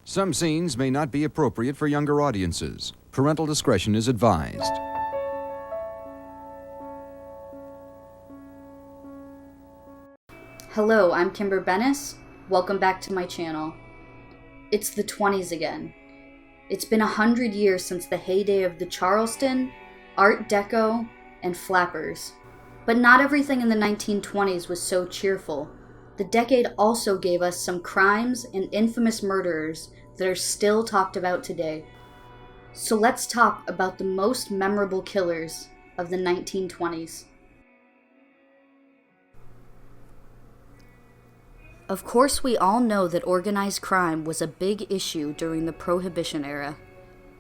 Some scenes may not be appropriate for younger audiences. Parental discretion is advised. Hello, I'm Kimber Bennis. Welcome back to my channel. It's the 20s again. It's been 100 years since the heyday of the Charleston, Art Deco, and flappers. But not everything in the 1920s was so cheerful. The decade also gave us some crimes and infamous murderers that are still talked about today. So let's talk about the most memorable killers of the 1920s. Of course, we all know that organized crime was a big issue during the Prohibition era.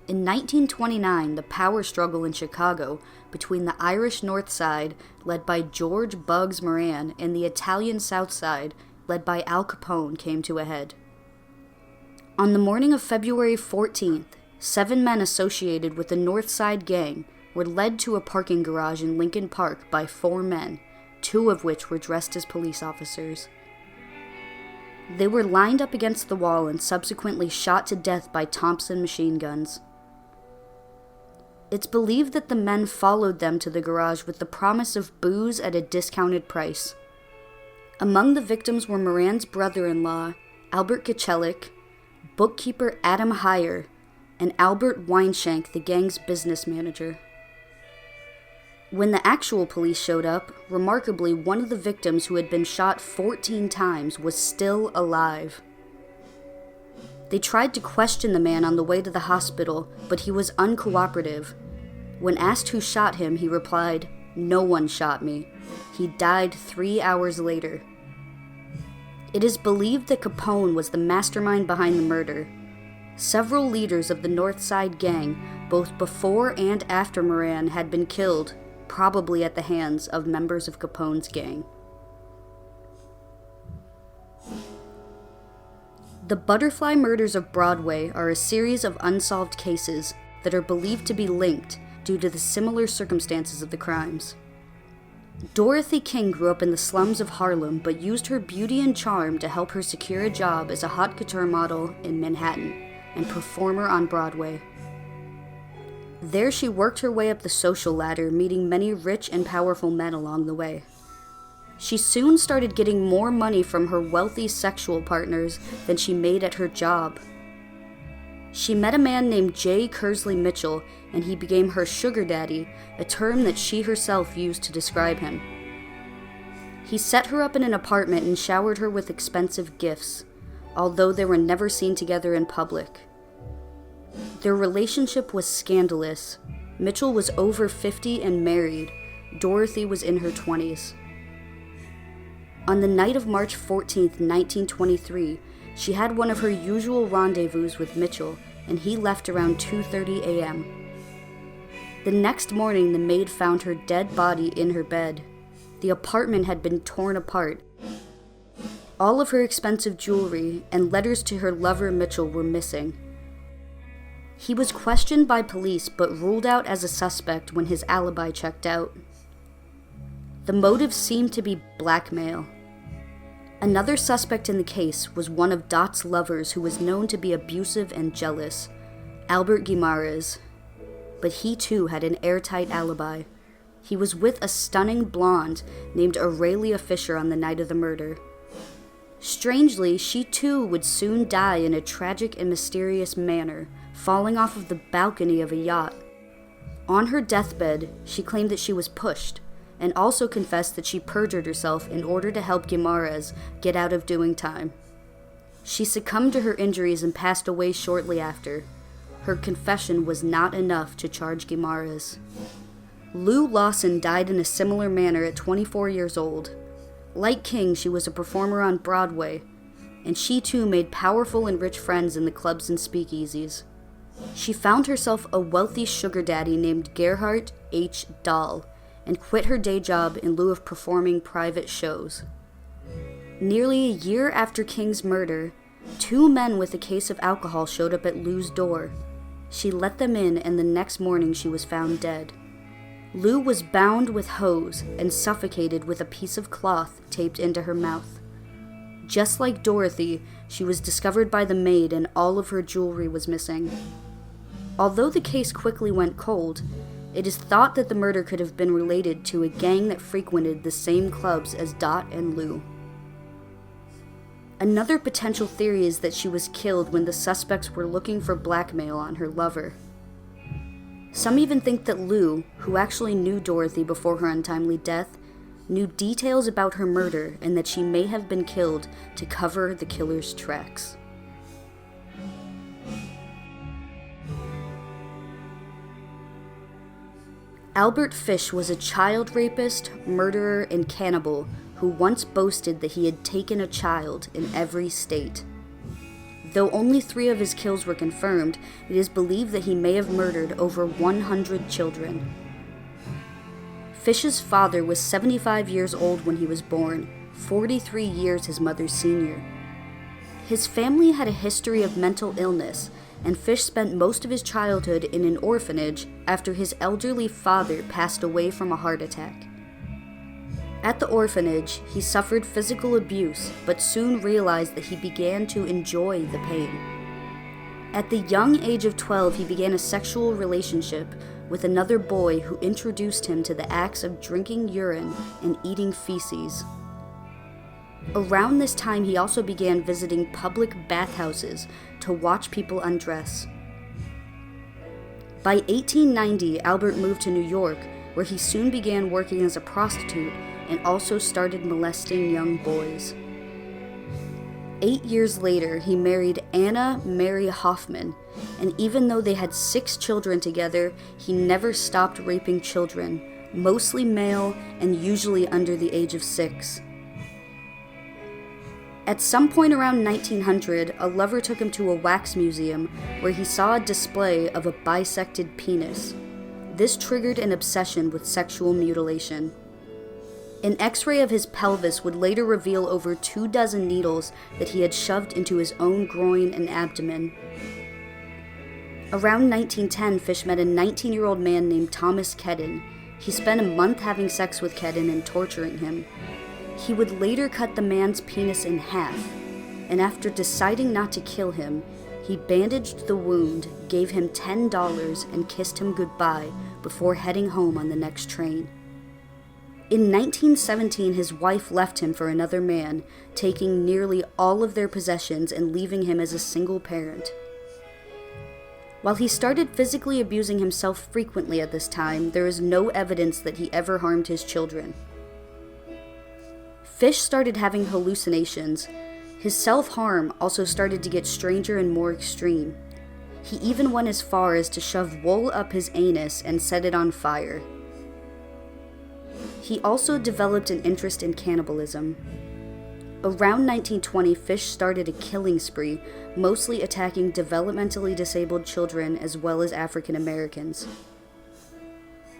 In 1929, the power struggle in Chicago between the Irish North Side, led by George Bugs Moran, and the Italian South Side, led by Al Capone, came to a head. On the morning of February 14th, 7 men associated with the North Side gang were led to a parking garage in Lincoln Park by 4 men, 2 of which were dressed as police officers. They were lined up against the wall and subsequently shot to death by Thompson machine guns. It's believed that the men followed them to the garage with the promise of booze at a discounted price. Among the victims were Moran's brother-in-law, Albert Kachelic, bookkeeper Adam Heyer, and Albert Weinshank, the gang's business manager. When the actual police showed up, remarkably, one of the victims who had been shot 14 times was still alive. They tried to question the man on the way to the hospital, but he was uncooperative. When asked who shot him, he replied, "No one shot me." He died 3 hours later. It is believed that Capone was the mastermind behind the murder. Several leaders of the North Side gang, both before and after Moran, had been killed, probably at the hands of members of Capone's gang. The Butterfly Murders of Broadway are a series of unsolved cases that are believed to be linked due to the similar circumstances of the crimes. Dorothy King grew up in the slums of Harlem, but used her beauty and charm to help her secure a job as a haute couture model in Manhattan and performer on Broadway. There she worked her way up the social ladder, meeting many rich and powerful men along the way. She soon started getting more money from her wealthy sexual partners than she made at her job. She met a man named J. Kersley Mitchell, and he became her sugar daddy, a term that she herself used to describe him. He set her up in an apartment and showered her with expensive gifts, although they were never seen together in public. Their relationship was scandalous. Mitchell was over 50 and married. Dorothy was in her 20s. On the night of March 14th, 1923, she had one of her usual rendezvous with Mitchell, and he left around 2:30 a.m. The next morning, the maid found her dead body in her bed. The apartment had been torn apart. All of her expensive jewelry and letters to her lover Mitchell were missing. He was questioned by police but ruled out as a suspect when his alibi checked out. The motive seemed to be blackmail. Another suspect in the case was one of Dot's lovers who was known to be abusive and jealous, Albert Guimaraes. But he too had an airtight alibi. He was with a stunning blonde named Aurelia Fisher on the night of the murder. Strangely, she too would soon die in a tragic and mysterious manner, falling off of the balcony of a yacht. On her deathbed, she claimed that she was pushed, and also confessed that she perjured herself in order to help Guimaraes get out of doing time. She succumbed to her injuries and passed away shortly after. Her confession was not enough to charge Guimaraes. Lou Lawson died in a similar manner at 24 years old. Like King, she was a performer on Broadway, and she too made powerful and rich friends in the clubs and speakeasies. She found herself a wealthy sugar daddy named Gerhardt H. Dahl, and quit her day job in lieu of performing private shows. Nearly a year after King's murder, 2 men with a case of alcohol showed up at Lou's door. She let them in, and the next morning she was found dead. Lou was bound with hose and suffocated with a piece of cloth taped into her mouth. Just like Dorothy, she was discovered by the maid and all of her jewelry was missing. Although the case quickly went cold, it is thought that the murder could have been related to a gang that frequented the same clubs as Dot and Lou. Another potential theory is that she was killed when the suspects were looking for blackmail on her lover. Some even think that Lou, who actually knew Dorothy before her untimely death, knew details about her murder and that she may have been killed to cover the killer's tracks. Albert Fish was a child rapist, murderer, and cannibal who once boasted that he had taken a child in every state. Though only 3 of his kills were confirmed, it is believed that he may have murdered over 100 children. Fish's father was 75 years old when he was born, 43 years his mother's senior. His family had a history of mental illness, and Fish spent most of his childhood in an orphanage after his elderly father passed away from a heart attack. At the orphanage, he suffered physical abuse, but soon realized that he began to enjoy the pain. At the young age of 12, he began a sexual relationship with another boy who introduced him to the acts of drinking urine and eating feces. Around this time, he also began visiting public bathhouses to watch people undress. By 1890, Albert moved to New York, where he soon began working as a prostitute and also started molesting young boys. 8 years later, he married Anna Mary Hoffman, and even though they had 6 children together, he never stopped raping children, mostly male and usually under the age of 6. At some point around 1900, a lover took him to a wax museum where he saw a display of a bisected penis. This triggered an obsession with sexual mutilation. An x-ray of his pelvis would later reveal over 24 needles that he had shoved into his own groin and abdomen. Around 1910, Fish met a 19-year-old man named Thomas Kedden. He spent a month having sex with Kedden and torturing him. He would later cut the man's penis in half, and after deciding not to kill him, he bandaged the wound, gave him $10, and kissed him goodbye before heading home on the next train. In 1917, his wife left him for another man, taking nearly all of their possessions and leaving him as a single parent. While he started physically abusing himself frequently at this time, there is no evidence that he ever harmed his children. Fish started having hallucinations. His self-harm also started to get stranger and more extreme. He even went as far as to shove wool up his anus and set it on fire. He also developed an interest in cannibalism. Around 1920, Fish started a killing spree, mostly attacking developmentally disabled children as well as African Americans.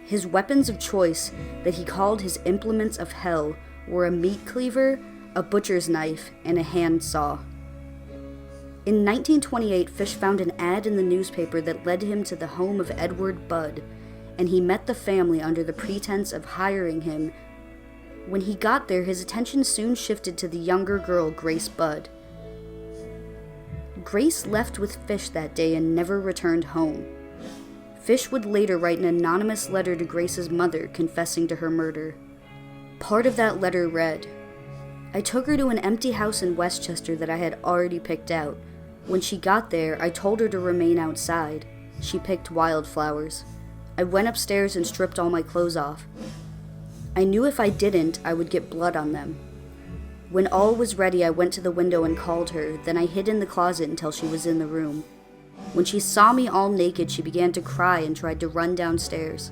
His weapons of choice, that he called his implements of hell, were a meat cleaver, a butcher's knife, and a hand saw. In 1928, Fish found an ad in the newspaper that led him to the home of Edward Budd, and he met the family under the pretense of hiring him. When he got there, his attention soon shifted to the younger girl, Grace Budd. Grace left with Fish that day and never returned home. Fish would later write an anonymous letter to Grace's mother confessing to her murder. Part of that letter read, "I took her to an empty house in Westchester that I had already picked out. When she got there, I told her to remain outside. She picked wildflowers. I went upstairs and stripped all my clothes off. I knew if I didn't, I would get blood on them. When all was ready, I went to the window and called her, then I hid in the closet until she was in the room. When she saw me all naked, she began to cry and tried to run downstairs.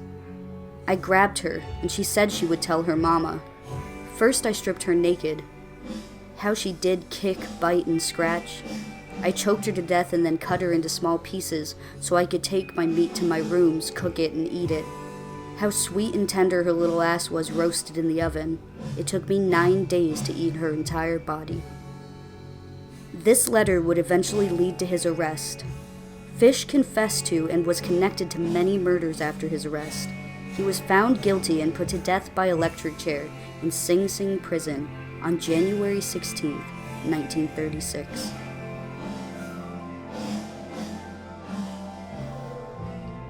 I grabbed her, and she said she would tell her mama. First, I stripped her naked. How she did kick, bite, and scratch. I choked her to death and then cut her into small pieces so I could take my meat to my rooms, cook it, and eat it. How sweet and tender her little ass was roasted in the oven. It took me 9 days to eat her entire body." This letter would eventually lead to his arrest. Fish confessed to and was connected to many murders after his arrest. He was found guilty and put to death by electric chair in Sing Sing prison on January 16, 1936.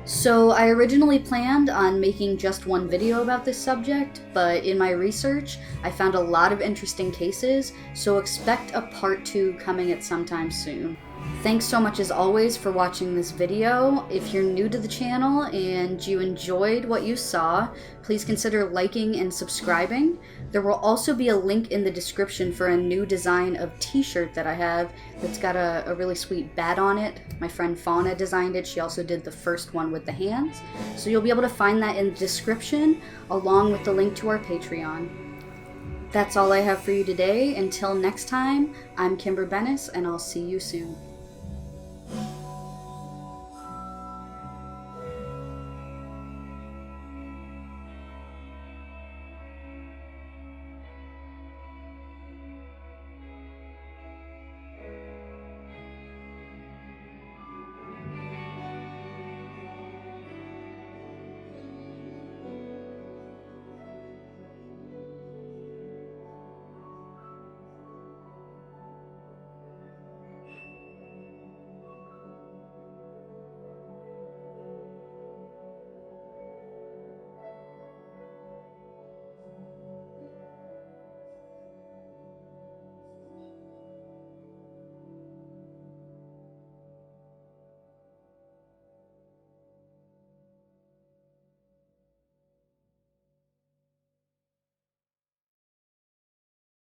So I originally planned on making just one video about this subject, but in my research, I found a lot of interesting cases, so expect a part 2 coming at some time soon. Thanks so much as always for watching this video. If you're new to the channel and you enjoyed what you saw, please consider liking and subscribing. There will also be a link in the description for a new design of t-shirt that I have that's got a really sweet bat on it. My friend Fauna designed it. She also did the first one with the hands. So you'll be able to find that in the description along with the link to our Patreon. That's all I have for you today. Until next time, I'm Kimber Bennis, and I'll see you soon.